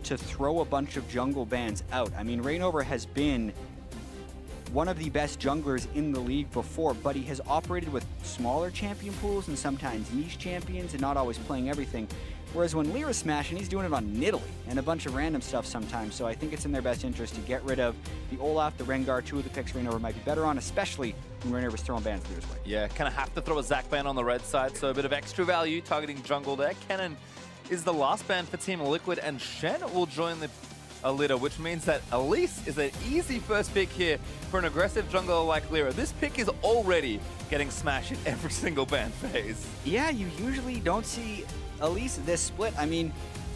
to throw a bunch of jungle bans out. I mean, Reignover has been one of the best junglers in the league before, but he has operated with smaller champion pools and sometimes niche champions and not always playing everything. Whereas when Lyra's smashing, he's doing it on Nidalee and a bunch of random stuff sometimes. So I think it's in their best interest to get rid of the Olaf, the Rengar, two of the picks Reignover might be better on, especially when Reignover's throwing bans Lyra's way. Yeah, kind of have to throw a Zac ban on the red side, so a bit of extra value targeting jungle there. Kennen is the last ban for Team Liquid, and Shen will join the Alita, which means that Elise is an easy first pick here for an aggressive jungler like Lyra. This pick is already getting smashed in every single ban phase. Yeah, you usually don't see Elise this split. I mean,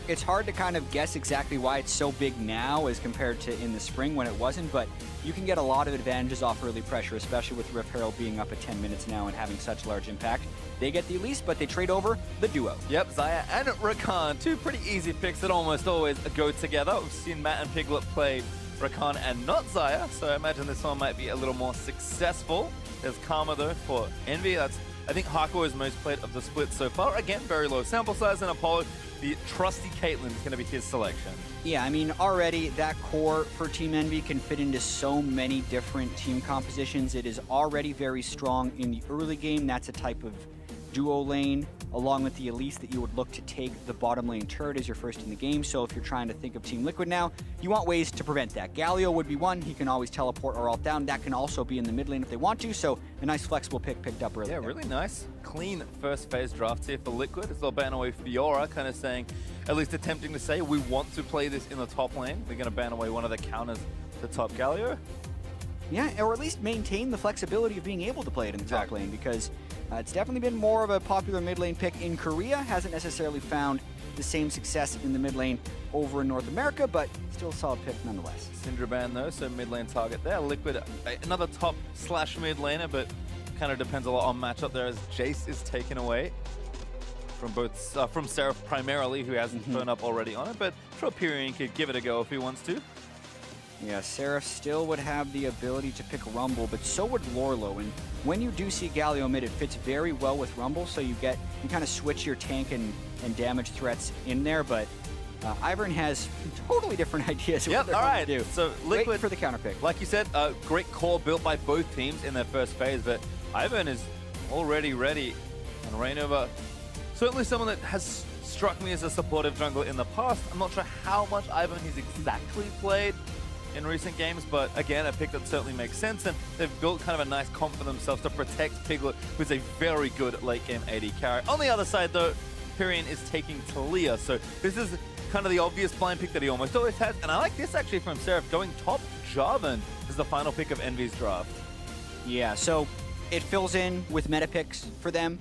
it's hard to kind of guess exactly why it's so big now as compared to in the spring when it wasn't, but you can get a lot of advantages off early pressure, especially with Rift Herald being up at 10 minutes now and having such large impact. They get the Elise, but they trade over the duo. Yep, Xayah and Rakan, two pretty easy picks that almost always go together. We've seen Matt and Piglet play Rakan and not Xayah, so I imagine this one might be a little more successful. There's Karma though for Envy. That's, I think, Hardcore is most played of the split so far. Again, very low sample size, and Apollo, the trusty Caitlyn, is going to be his selection. Yeah, I mean, already that core for Team Envy can fit into so many different team compositions. It is already very strong in the early game. That's a type of duo lane, along with the Elise that you would look to take the bottom lane turret as your first in the game. So if you're trying to think of Team Liquid now, you want ways to prevent that. Galio would be one. He can always teleport or ult down. That can also be in the mid lane if they want to. So a nice flexible pick picked up early. Yeah, there. really nice, clean first phase draft here for Liquid. As they'll ban away Fiora, kind of saying, at least attempting to say, we want to play this in the top lane. We're going to ban away one of the counters to top Galio. Yeah, or at least maintain the flexibility of being able to play it in the top lane, because it's definitely been more of a popular mid lane pick in Korea. Hasn't necessarily found the same success in the mid lane over in North America, but still a solid pick nonetheless. Syndra ban though, so mid lane target there. Liquid, another top slash mid laner, but kind of depends a lot on matchup there as Jace is taken away from both, from Seraph primarily, who hasn't shown up already on it, but sure Pyrian could give it a go if he wants to. Yeah, Seraph still would have the ability to pick Rumble, but so would Lorlo. And when you do see Galio mid, it fits very well with Rumble, so you kind of switch your tank and damage threats in there. But Ivern has totally different ideas of what they're going to do. So Liquid, wait for the counter pick. Like you said, great core built by both teams in their first phase, but Ivern is already ready. And Reignover, certainly someone that has struck me as a supportive jungler in the past. I'm not sure how much Ivern he's exactly played in recent games, but again, a pick that certainly makes sense, and they've built kind of a nice comp for themselves to protect Piglet, who's a very good late game AD carry. On the other side though, Pyrian is taking Talia, so this is kind of the obvious blind pick that he almost always has, and I like this actually from Seraph, going top Jarvan is the final pick of Envy's draft. Yeah, so it fills in with meta picks for them.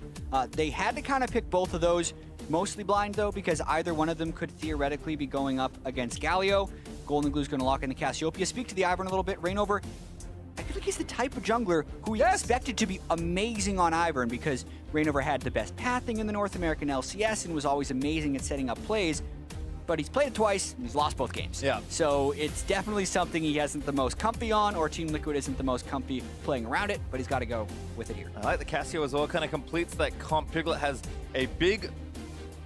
They had to kind of pick both of those, mostly blind though, because either one of them could theoretically be going up against Galio. Golden Glue's going to lock in the Cassiopeia. Speak to the Ivern a little bit. Reignover, I feel like he's the type of jungler who we expected to be amazing on Ivern, because Reignover had the best pathing in the North American LCS and was always amazing at setting up plays. But he's played it twice and he's lost both games. Yeah. So it's definitely something he hasn't the most comfy on, or Team Liquid isn't the most comfy playing around it, but he's got to go with it here. I like the Cassio as well, kind of completes that comp. Piglet has a big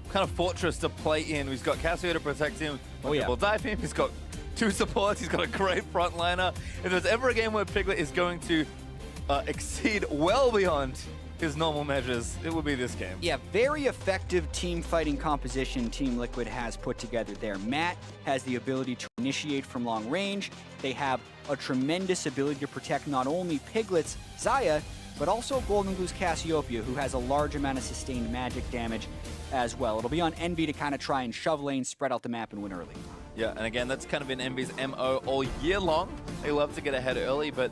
kind of fortress to play in. He's got Cassio to protect him when people dive him. He's got two supports. He's got a great frontliner. If there's ever a game where Piglet is going to exceed well beyond his normal measures, it will be this game. Yeah, very effective team fighting composition Team Liquid has put together there. Matt has the ability to initiate from long range. They have a tremendous ability to protect not only Piglet's Xayah, but also Golden Glue's Cassiopeia, who has a large amount of sustained magic damage as well. It'll be on Envy to kind of try and shove lanes, spread out the map, and win early. Yeah, and again, that's kind of been Envy's MO all year long. They love to get ahead early, but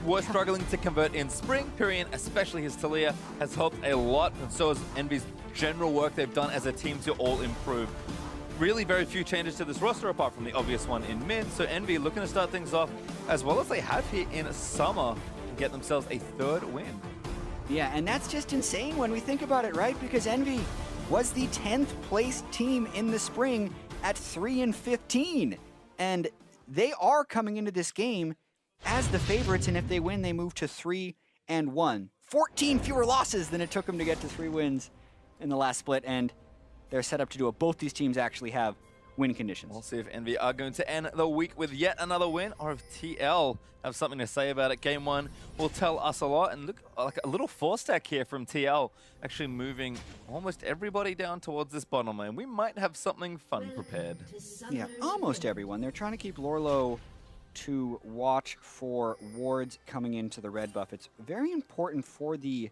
were struggling to convert in spring. Pyrian, especially his Talia, has helped a lot, and so has Envy's general work they've done as a team to all improve. Really very few changes to this roster apart from the obvious one in mid, so Envy looking to start things off as well as they have here in summer and get themselves a third win. Yeah, and that's just insane when we think about it, right? Because Envy was the 10th place team in the spring at 3-15, and they are coming into this game as the favorites, and if they win, they move to 3-1. 14 fewer losses than it took them to get to 3 wins in the last split, and they're set up to do it. Both these teams actually have win conditions. We'll see if Envy are going to end the week with yet another win, or if TL have something to say about it. Game 1 will tell us a lot. And look, like a little 4-stack here from TL, actually moving almost everybody down towards this bottom lane. We might have something fun prepared. Yeah, almost everyone. They're trying to keep Lorlo to watch for wards coming into the red buff. It's very important for the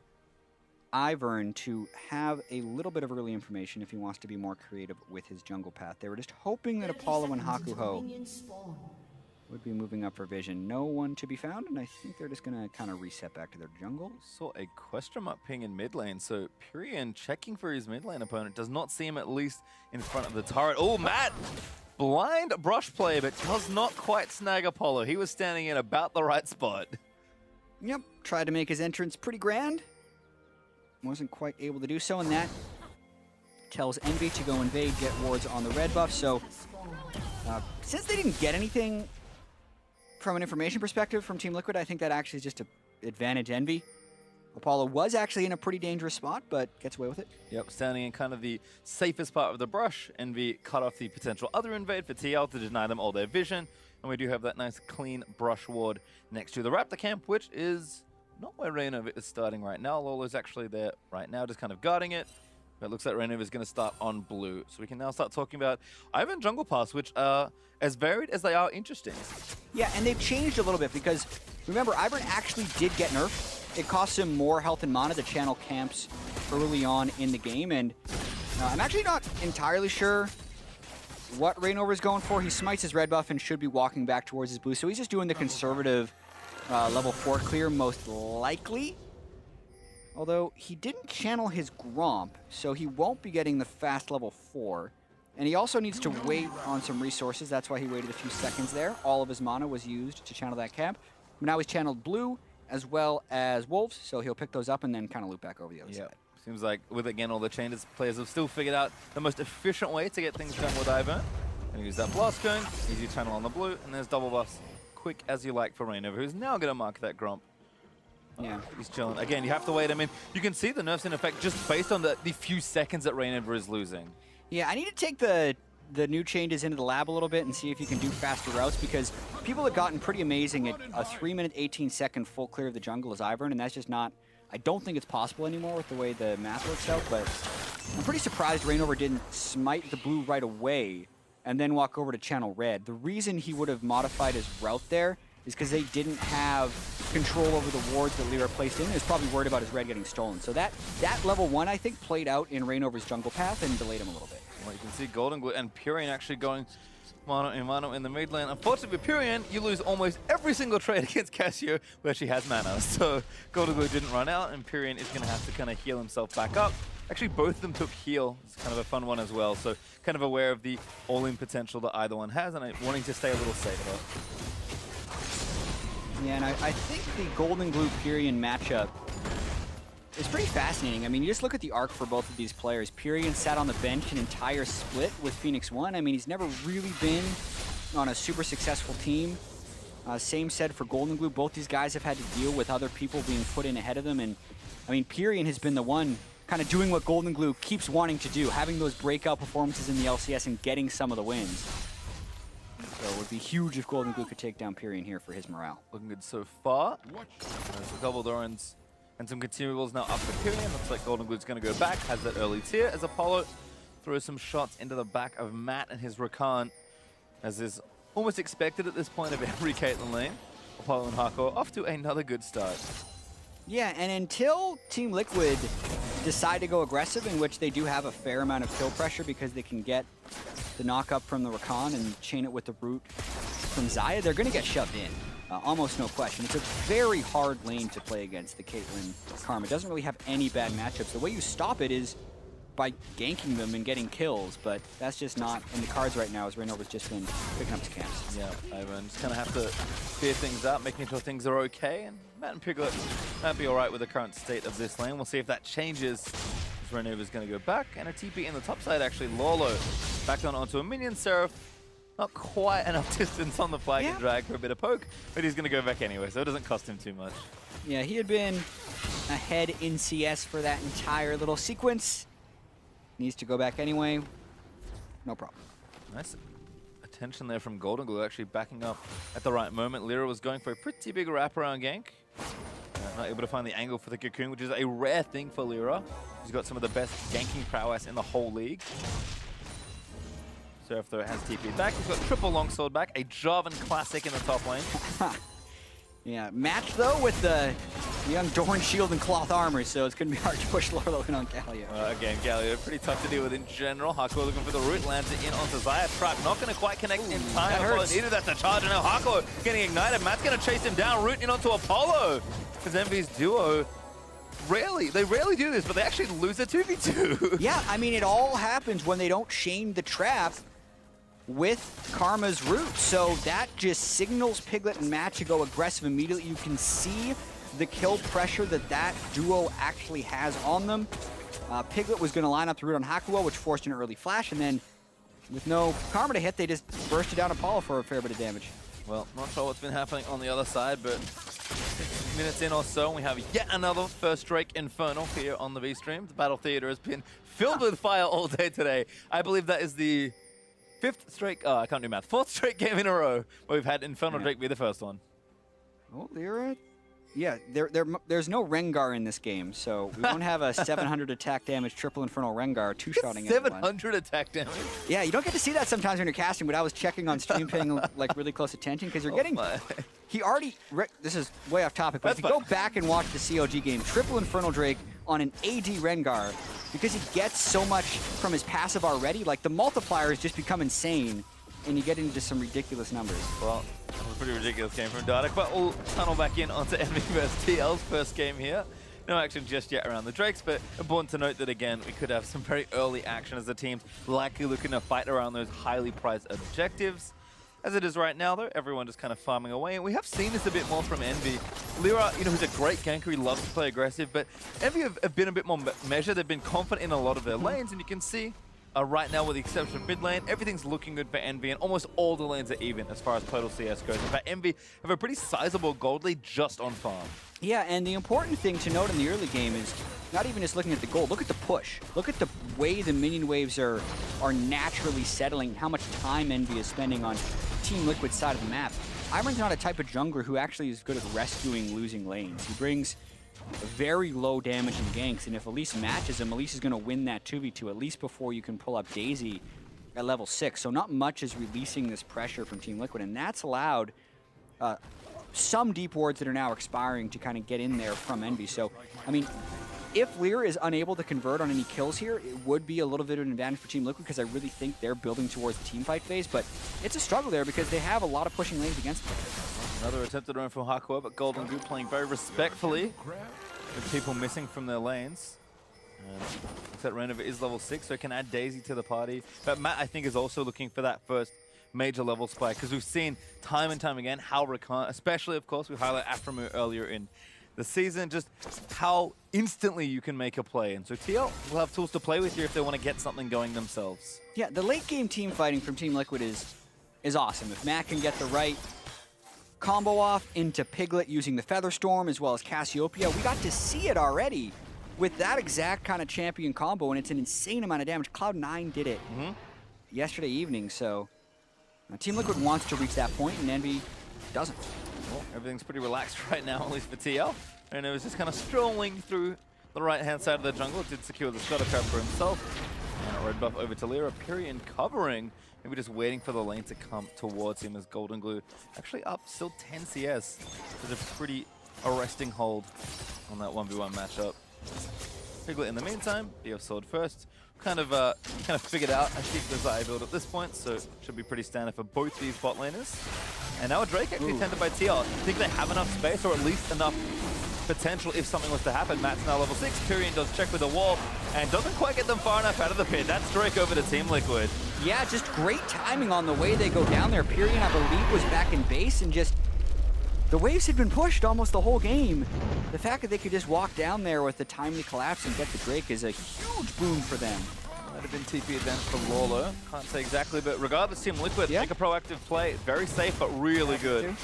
Ivern to have a little bit of early information if he wants to be more creative with his jungle path. They were just hoping that Apollo and Hakuho would be moving up for vision. No one to be found, and I think they're just going to kind of reset back to their jungle. Saw a question mark ping in mid lane, so Purian checking for his mid lane opponent. Does not see him at least in front of the turret. Oh, Matt! Blind brush play, but does not quite snag Apollo. He was standing in about the right spot. Yep, tried to make his entrance pretty grand. Wasn't quite able to do so, and that tells Envy to go invade, get wards on the red buff. So since they didn't get anything from an information perspective from Team Liquid, I think that actually is just an advantage Envy. Apollo was actually in a pretty dangerous spot, but gets away with it. Yep, standing in kind of the safest part of the brush. Envy cut off the potential other invade for TL to deny them all their vision. And we do have that nice clean brush ward next to the Raptor camp, which is not where Raynova is starting right now. Lolo's actually there right now, just kind of guarding it. But it looks like Raynova is going to start on blue. So we can now start talking about Ivern jungle paths, which are as varied as they are interesting. Yeah, and they've changed a little bit because, remember, Ivern actually did get nerfed. It costs him more health and mana to channel camps early on in the game. And I'm actually not entirely sure what Rainover's going for. He smites his red buff and should be walking back towards his blue. So he's just doing the conservative level 4 clear, most likely. Although he didn't channel his Gromp, so he won't be getting the fast level 4. And he also needs to wait on some resources. That's why he waited a few seconds there. All of his mana was used to channel that camp. But now he's channeled blue as well as wolves, so he'll pick those up and then kind of loop back over the other side. Seems like with, again, all the changes, players have still figured out the most efficient way to get things done with Ivern. Gonna use that blast cone, easy channel on the blue, and there's double buffs. Quick as you like for Raynova, who's now gonna mark that Gromp. Yeah. He's chilling. Again, you have to wait. I mean, you can see the nerfs in effect just based on the few seconds that Raynova is losing. Yeah, I need to take the new changes into the lab a little bit and see if you can do faster routes, because people have gotten pretty amazing at a 3-minute, 18-second full clear of the jungle as Ivern, and that's just not, I don't think it's possible anymore with the way the math works out, but I'm pretty surprised Rainover didn't smite the blue right away and then walk over to channel red. The reason he would have modified his route there is because they didn't have control over the wards that Lyra placed in. He was probably worried about his red getting stolen. So that level 1, I think, played out in Rainover's jungle path and delayed him a little bit. Well, you can see Golden Glue and Purian actually going mano in the mid lane. Unfortunately with Purian, you lose almost every single trade against Cassio where she has mana. So Golden Glue didn't run out, and Purian is going to have to kind of heal himself back up. Actually, both of them took heal. It's kind of a fun one as well. So kind of aware of the all-in potential that either one has, and wanting to stay a little safer. Yeah, and I think the Golden Glue Purian matchup is pretty fascinating. I mean, you just look at the arc for both of these players. Purian sat on the bench an entire split with Phoenix 1. I mean, he's never really been on a super successful team. Same said for Golden Glue. Both these guys have had to deal with other people being put in ahead of them. And, I mean, Purian has been the one kind of doing what Golden Glue keeps wanting to do, having those breakout performances in the LCS and getting some of the wins. So it would be huge if Golden Glue could take down Purian here for his morale. Looking good so far. There's a double Dorans and some consumables now up for Purian. Looks like Golden Glue's going to go back, has that early tier as Apollo throws some shots into the back of Matt and his Rakan, as is almost expected at this point of every Caitlyn lane. Apollo and Hako off to another good start. Yeah, and until Team Liquid decide to go aggressive, in which they do have a fair amount of kill pressure because they can get the knock up from the Rakan and chain it with the root from Xayah, they're going to get shoved in. Almost no question. It's a very hard lane to play against the Caitlyn Karma. It doesn't really have any bad matchups. The way you stop it is by ganking them and getting kills, but that's just not in the cards right now, as Rainover's just been picking up his camps. Yeah, Ivan just kind of have to clear things up, making sure things are okay, and Matt and Piglet might be alright with the current state of this lane. We'll see if that changes. Rainover's going to go back, and a TP in the top side actually. Lolo back on onto a minion. Seraph, not quite enough distance on the flag and drag for a bit of poke, but he's going to go back anyway, so it doesn't cost him too much. Yeah, he had been ahead in CS for that entire little sequence. Needs to go back anyway. No problem. Nice attention there from Golden Glue, actually backing up at the right moment. Lyra was going for a pretty big wraparound gank. Not able to find the angle for the Cocoon, which is a rare thing for Lyra. He's got some of the best ganking prowess in the whole league. Surf though has TP'd back. He's got triple longsword back, a Jarvan classic in the top lane. Yeah, matched though with the young Dorn shield and cloth armor, so it's going to be hard to push Lorlo in on Galio. Again, Galio, pretty tough to deal with in general. Hardcore looking for the root, lands it in onto Xayah. Trap not going to quite connect in time. That hurts. Needed that to charge, and now Hardcore getting ignited. Matt's going to chase him down, root in onto Apollo. Because EnVyUs duo, they rarely do this, but they actually lose a 2v2. Yeah, I mean, it all happens when they don't chain the trap with Karma's root. So that just signals Piglet and Matt to go aggressive immediately. You can see the kill pressure that duo actually has on them. Piglet was going to line up the root on Hakuo, which forced an early flash, and then with no Karma to hit, they just bursted down Apollo for a fair bit of damage. Well, not sure what's been happening on the other side, but 6 minutes in or so, and we have yet another first Drake Infernal here on the V-Stream. The Battle Theater has been filled with fire all day today. I believe that is the fourth straight game in a row where we've had Infernal Drake be the first one. Oh, Lyra. Yeah, there's no Rengar in this game, so we won't have a 700 attack damage triple Infernal Rengar two-shotting 700 attack damage? Yeah, you don't get to see that sometimes when you're casting, but I was checking on stream, paying like really close attention, because you're getting... He already... This is way off topic, but if you go back and watch the COG game, triple Infernal Drake on an AD Rengar, because he gets so much from his passive already, like the multipliers just become insane, and you get into some ridiculous numbers. Well, that was a pretty ridiculous game from Dardak, but we'll tunnel back in onto EnVy vs TL's first game here. No action just yet around the Drakes, but important to note that, again, we could have some very early action as the team's likely looking to fight around those highly prized objectives. As it is right now, though, everyone just kind of farming away, and we have seen this a bit more from Envy. Lyra, who's a great ganker, he loves to play aggressive, but Envy have been a bit more measured. They've been confident in a lot of their lanes, and you can see right now, with the exception of mid lane, everything's looking good for Envy, and almost all the lanes are even as far as total CS goes. In fact, Envy have a pretty sizable gold lead just on farm. Yeah, and the important thing to note in the early game is not even just looking at the gold. Look at the push. Look at the way the minion waves are naturally settling, how much time Envy is spending on Team Liquid's side of the map. Iron's not a type of jungler who actually is good at rescuing losing lanes. He brings very low damage in ganks, and if Elise matches him, Elise is going to win that 2v2 at least before you can pull up Daisy at level 6. So not much is releasing this pressure from Team Liquid, and that's allowed some deep wards that are now expiring to kind of get in there from Envy. So, I mean, if Lyra is unable to convert on any kills here, it would be a little bit of an advantage for Team Liquid, because I really think they're building towards the teamfight phase, but it's a struggle there because they have a lot of pushing lanes against them. Another attempted run from Hakuo, but Golden Goop playing very respectfully with people missing from their lanes. That Renova is level 6, so it can add Daisy to the party. But Matt, I think, is also looking for that first major level spike, because we've seen time and time again how Rakan, especially, of course, we highlight Aphromoo earlier in the season, just how instantly you can make a play. And so TL will have tools to play with here if they want to get something going themselves. Yeah, the late game team fighting from Team Liquid is awesome. If Matt can get the right combo off into Piglet using the Featherstorm as well as Cassiopeia, we got to see it already with that exact kind of champion combo, and it's an insane amount of damage. Cloud9 did it yesterday evening, so Team Liquid wants to reach that point, and Envy doesn't. Well, everything's pretty relaxed right now, at least for TL. And it was just kind of strolling through the right-hand side of the jungle. Did secure the Scuttle Crab for himself. And a red buff over to Lyra. Pyrion covering. Maybe just waiting for the lane to come towards him as Golden Glue actually up still 10 CS. There's a pretty arresting hold on that 1v1 matchup. Piglet in the meantime, BF sword first. Kind of figured out I think the Xayah build at this point, so it should be pretty standard for both these bot laners. And now a Drake actually tended by TL. I think they have enough space, or at least enough potential if something was to happen. Matt's now level 6. Pyrion does check with the wall and doesn't quite get them far enough out of the pit. That's Drake over to Team Liquid. Yeah, just great timing on the way they go down there. Pyrion, I believe, was back in base, and just the waves had been pushed almost the whole game. The fact that they could just walk down there with the timely collapse and get the Drake is a huge boon for them. Might have been TP advantage for Lawler. Can't say exactly, but regardless, Team Liquid make a proactive play. Very safe, but really good.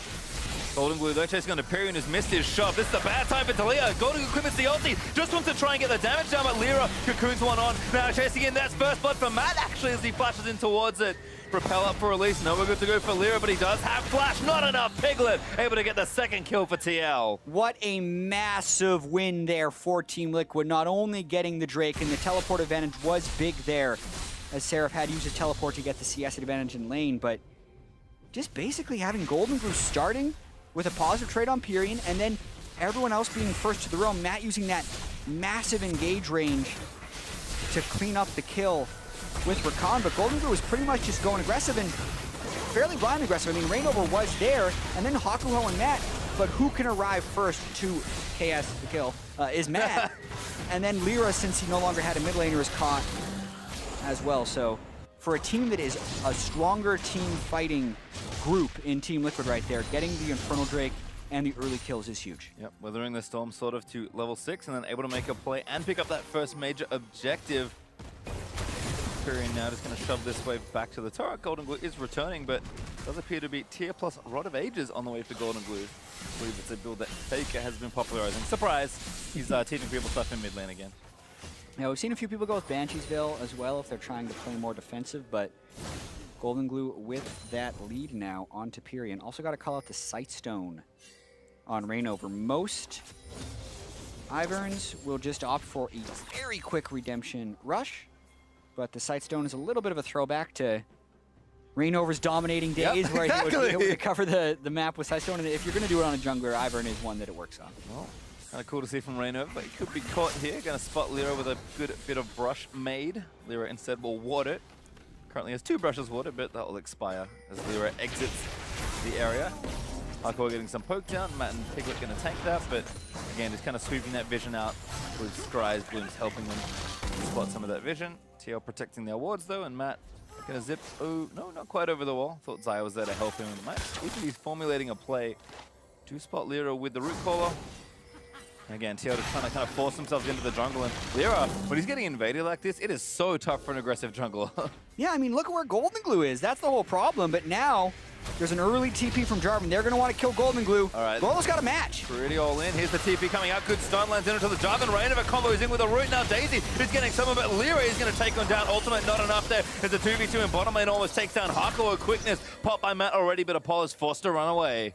Golden Glue, though, chasing on to Pyrion, who's missed his shot. This is a bad time for Talia. Golden Glue equipment's the ulti. Just wants to try and get the damage down, but Lyra cocoons one on. Now chasing in, that's first blood for Matt, actually, as he flashes in towards it. Repel up for release. No, we're good to go for Lyra, but he does have flash. Not enough. Piglet able to get the second kill for TL. What a massive win there for Team Liquid. Not only getting the Drake, and the teleport advantage was big there, as Seraph had used his teleport to get the CS advantage in lane, but just basically having Golden Glue starting with a positive trade on Pyrion, and then everyone else being first to the roam. Matt using that massive engage range to clean up the kill with Rakan, but Golden Glue was pretty much just going aggressive and fairly blind aggressive. I mean, Rainover was there, and then Hakuho and Matt, but who can arrive first to KS the kill is Matt. And then Lyra, since he no longer had a mid laner, is caught as well. So for a team that is a stronger team fighting group in Team Liquid right there, getting the Infernal Drake and the early kills is huge. Yep, weathering the storm sort of to level 6 and then able to make a play and pick up that first major objective. Pyrion now just going to shove this wave back to the turret. Golden Glue is returning, but does appear to be tier plus Rod of Ages on the way for Golden Glue. I believe it's a build that Faker has been popularizing. Surprise! He's teaching people stuff in mid lane again. Yeah, we've seen a few people go with Bansheesville as well if they're trying to play more defensive, but Golden Glue with that lead now onto Pyrion. Also got to call out the Sightstone on Rainover. Most Iverns will just opt for a very quick redemption rush, but the Sightstone is a little bit of a throwback to Rainover's dominating days, where he would cover the map with Sightstone. And if you're going to do it on a jungler, Ivern is one that it works on. Well, kind of cool to see from Rainover, but he could be caught here. Going to spot Lyra with a good bit of brush made. Lyra instead will ward it. Currently has 2 brushes watered, but that will expire as Lyra exits the area. Hardcore getting some poke down. Matt and Piglet going to tank that, but again, just kind of sweeping that vision out with Scry's Blooms helping them spot some of that vision. TL protecting their wards though, and Matt going to zip. Oh, no, not quite over the wall. Thought Zaya was there to help him. Matt, he's formulating a play to spot Lyra with the root caller. And again, TL just trying to kind of force themselves into the jungle, and Lyra, when he's getting invaded like this, it is so tough for an aggressive jungler. Yeah, I mean, look at where Golden Glue is. That's the whole problem, but now there's an early TP from Jarvan. They're going to want to kill Golden Glue. All right. Golo's got a match. Pretty all in. Here's the TP coming out. Good stun lands into the Jarvan. Rainover combo is in with a root. Now Daisy is getting some of it. Lyra is going to take on down. Ultimate not enough there. There's a 2v2 in bottom lane. Almost takes down Hakuho. Quickness popped by Matt already, but Apollo's forced to run away.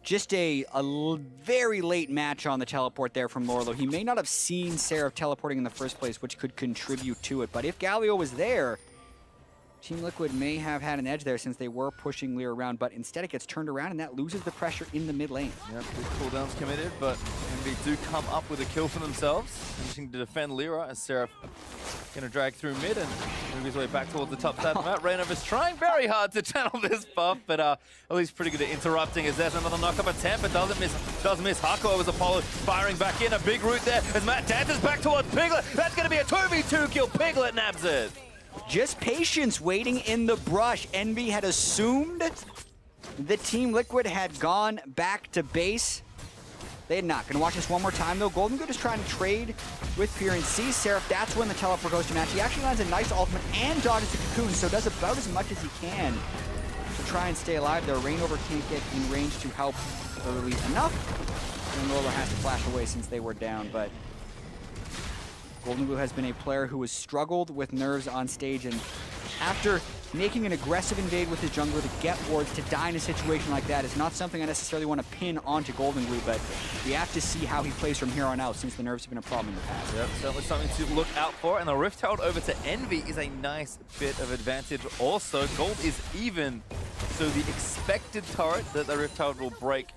Just a very late match on the teleport there from Lorlo. He may not have seen Seraph teleporting in the first place, which could contribute to it. But if Galio was there, Team Liquid may have had an edge there since they were pushing Lyra around, but instead it gets turned around and that loses the pressure in the mid lane. Yep, good cooldowns committed, but EnVy do come up with a kill for themselves. Managing to defend Lyra as Seraph going to drag through mid and move his way back towards the top side. Matt Rainover's trying very hard to channel this buff, but at least pretty good at interrupting as there's another knock-up attempt, but does miss Hakuho as Apollo firing back in. A big root there as Matt dances back towards Piglet. That's going to be a 2v2 kill. Piglet nabs it. Just patience waiting in the brush. EnVy had assumed the Team Liquid had gone back to base. They had not. Gonna watch this one more time though. Golden Good is trying to trade with Pyrion. Sees Seraph. That's when the teleport goes to match. He actually lands a nice ultimate and dodges the cocoon, so does about as much as he can to try and stay alive there. Rainover can't get in range to help early enough. And Rolo has to flash away since they were down, but Golden Glue has been a player who has struggled with nerves on stage, and after making an aggressive invade with his jungler to get wards, to die in a situation like that is not something I necessarily want to pin onto Golden Glue, but we have to see how he plays from here on out since the nerves have been a problem in the past. Yep, certainly something to look out for, and the Rift Herald over to EnVy is a nice bit of advantage also. Gold is even, so the expected turret that the Rift Herald will break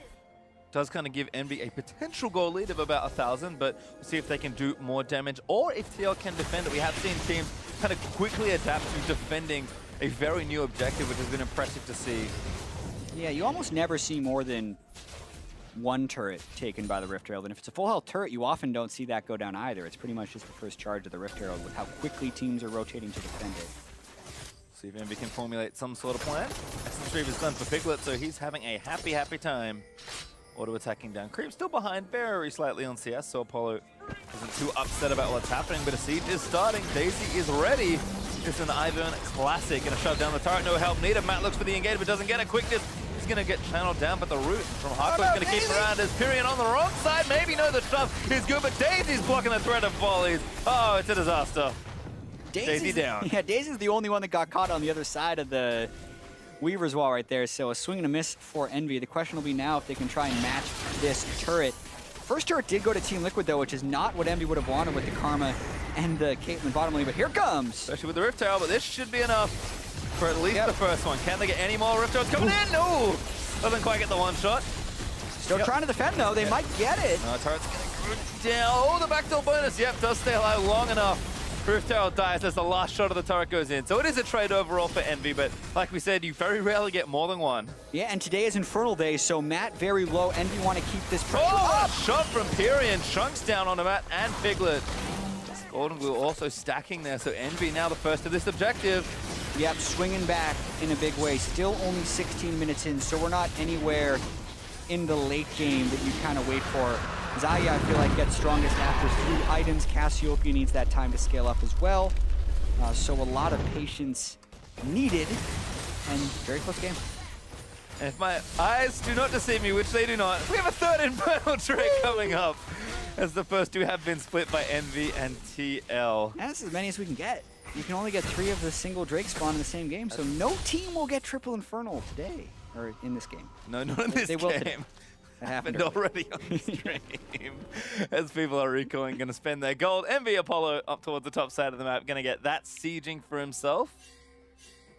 does kind of give EnVy a potential goal lead of about 1,000, but we'll see if they can do more damage or if TL can defend it. We have seen teams kind of quickly adapt to defending a very new objective, which has been impressive to see. Yeah, you almost never see more than one turret taken by the Rift Herald, and if it's a full health turret, you often don't see that go down either. It's pretty much just the first charge of the Rift Herald with how quickly teams are rotating to defend it. See if EnVy can formulate some sort of plan. Essence Reaver's done for Piglet, so he's having a happy time. Auto-attacking down. Creep still behind very slightly on CS, so Apollo isn't too upset about what's happening, but a siege is starting. Daisy is ready. It's an Ivern classic. Gonna shove down the turret, no help needed. Matt looks for the engage, but doesn't get it. Quickness is gonna get channeled down, but the root from Hakuho is gonna keep around as Pyrion on the wrong side. Maybe no, the shove is good, but Daisy's blocking the threat of volleys. Oh, it's a disaster. Daisy down. Yeah, Daisy's the only one that got caught on the other side of the Weaver's wall right there. So a swing and a miss for Envy. The question will be now if they can try and match this turret. First turret did go to Team Liquid, though, which is not what Envy would have wanted with the Karma and the Caitlyn bottom lane. But here comes. Especially with the Rift Tower, but this should be enough for at least the first one. Can they get any more Rift Towers coming in? No! Doesn't quite get the one shot. Still trying to defend, though. They might get it. Turret's getting down. Oh, the backdoor bonus. Yep, does stay alive long enough. Rift Tower dies as the last shot of the turret goes in. So it is a trade overall for Envy, but like we said, you very rarely get more than one. Yeah, and today is Infernal Day, so Matt very low. Envy want to keep this pressure up. Shot from Pyrian. Chunks down onto Matt and Piglet. Golden Glue also stacking there, so Envy now the first of this objective. Yep, swinging back in a big way. Still only 16 minutes in, so we're not anywhere in the late game that you kind of wait for. Xayah, I feel like, gets strongest after 3 items. Cassiopeia needs that time to scale up as well. So a lot of patience needed, and very close game. And if my eyes do not deceive me, which they do not, we have a third Infernal Drake coming up, as the first 2 have been split by Envy and TL. And that's as many as we can get. You can only get 3 of the single Drake spawn in the same game, so no team will get triple Infernal today, or in this game. No, not in this game. That happened already on the stream. As people are recoiling, going to spend their gold. Envy Apollo up towards the top side of the map, going to get that sieging for himself.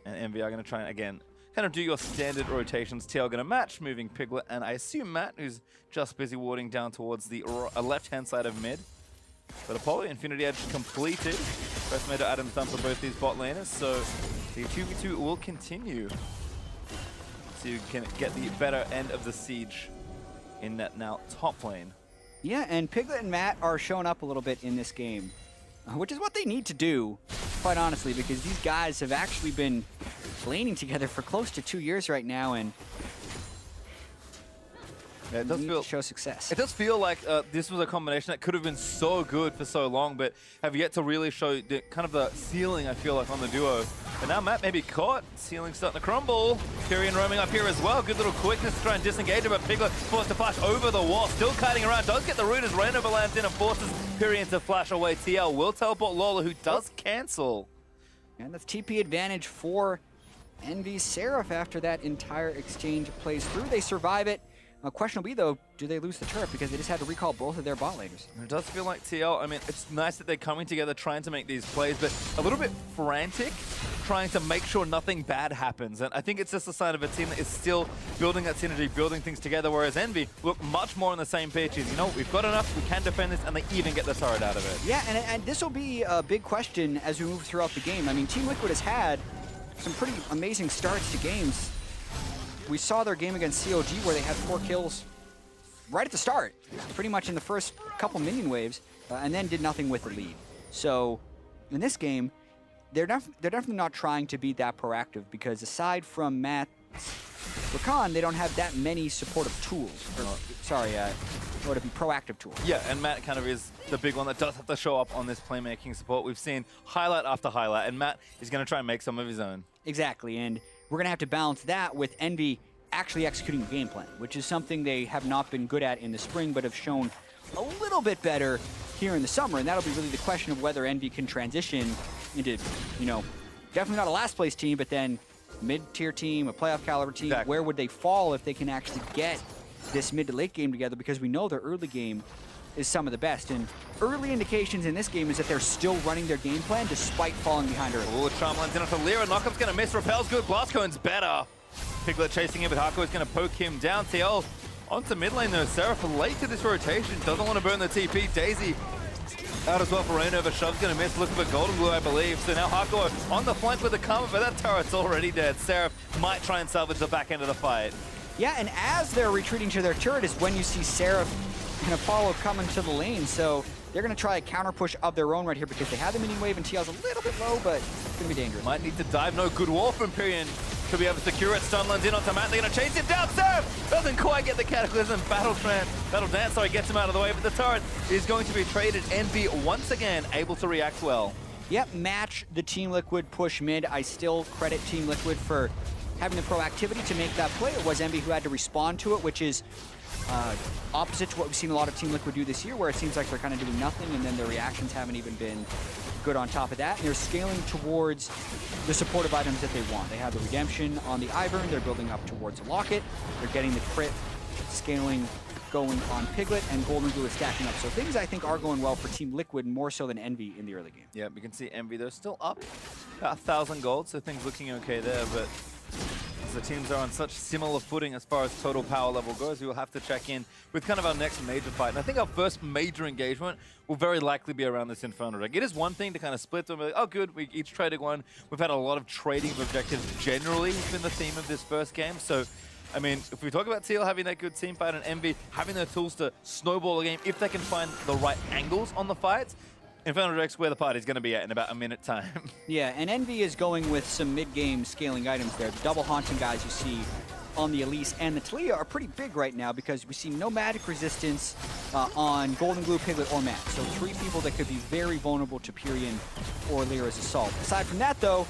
And Envy are going to try and, again, kind of do your standard rotations. TL going to match, moving Piglet, and I assume Matt, who's just busy warding down towards the left-hand side of mid. But Apollo, Infinity Edge completed. First mid items done for both these bot laners, so the 2v2 will continue. So you can get the better end of the siege in that now top lane. Yeah, and Piglet and Matt are showing up a little bit in this game, which is what they need to do, quite honestly, because these guys have actually been laning together for close to 2 years right now, and yeah, it does need to show success. It does feel like this was a combination that could have been so good for so long, but have yet to really show the, kind of the ceiling, I feel like, on the duo. But now Matt may be caught. Ceiling's starting to crumble. Pyrian roaming up here as well. Good little quickness to try and disengage him, but Piglet forced to flash over the wall. Still kiting around. Does get the root as Rainover lands in and forces Pyrian to flash away. TL will teleport Lola, who does cancel. And that's TP advantage for Envy's Seraph after that entire exchange plays through. They survive it. Question will be, though, do they lose the turret? Because they just had to recall both of their bot laners. It does feel like TL, I mean, it's nice that they're coming together trying to make these plays, but a little bit frantic, trying to make sure nothing bad happens. And I think it's just a sign of a team that is still building that synergy, building things together, whereas Envy look much more on the same page. You know, we've got enough, we can defend this, and they even get the turret out of it. Yeah, and this will be a big question as we move throughout the game. I mean, Team Liquid has had some pretty amazing starts to games. We saw their game against COG where they had 4 kills right at the start, pretty much in the first couple minion waves, and then did nothing with the lead. So in this game, they're definitely not trying to be that proactive, because aside from Matt's Rakan, they don't have that many supportive tools. Or, sorry, what would it be, proactive tools. Yeah, and Matt kind of is the big one that does have to show up on this playmaking support. We've seen highlight after highlight, and Matt is going to try and make some of his own. Exactly, and we're going to have to balance that with Envy actually executing the game plan, which is something they have not been good at in the spring, but have shown a little bit better here in the summer. And that'll be really the question of whether Envy can transition into, you know, definitely not a last place team, but then mid-tier team, a playoff caliber team. Exactly. Where would they fall if they can actually get this mid to late game together? Because we know their early game is some of the best. And early indications in this game is that they're still running their game plan despite falling behind early. Oh, Charm lands in onto Lyra. Knockup's going to miss. Repel's good. Blast Cone's better. Piglet chasing him, but Hako is going to poke him down. TL onto mid lane though. Seraph late to this rotation. Doesn't want to burn the TP. Daisy out as well for Rainover. Shov's going to miss. Looking for Golden Glue, I believe. So now Hako on the flank with the Karma, but that turret's already dead. Seraph might try and salvage the back end of the fight. Yeah, and as they're retreating to their turret is when you see Seraph and Apollo coming to the lane. So they're going to try a counter push of their own right here because they have the minion wave and TL's a little bit low, but it's going to be dangerous. Might need to dive. No, good wall from Pyrian. Could be able to secure it. Stun lands in onto Matt. They're going to chase him down. Seraph doesn't quite get the Cataclysm. Battle Dance, sorry, gets him out of the way, but the turret is going to be traded. Envy once again able to react well. Yep, match the Team Liquid push mid. I still credit Team Liquid for having the proactivity to make that play. It was Envy who had to respond to it, which is Opposite to what we've seen a lot of Team Liquid do this year, where it seems like they're kind of doing nothing, and then their reactions haven't even been good on top of that. And they're scaling towards the supportive items that they want. They have the Redemption on the Ivern. They're building up towards the Locket. They're getting the crit scaling going on Piglet, and Golden Glue is stacking up. So things I think are going well for Team Liquid more so than Envy in the early game. Yeah, we can see Envy, they're still up about 1,000 gold, so things looking okay there, but the teams are on such similar footing as far as total power level goes. We will have to check in with kind of our next major fight. And I think our first major engagement will very likely be around this Inferno Drake. It is one thing to kind of split them, like, oh good, we each traded one. We've had a lot of trading of objectives generally has been the theme of this first game. So, I mean, if we talk about TL having that good team fight and Envy having their tools to snowball the game, if they can find the right angles on the fights, Inferno Drake's where the party's going to be at in about a minute time. Yeah, and Envy is going with some mid-game scaling items there. The double haunting guys you see on the Elise and the Talia are pretty big right now because we see no magic resistance on Golden Glue, Piglet, or Matt. So 3 people that could be very vulnerable to Pyrian or Lyra's assault. Aside from that, though,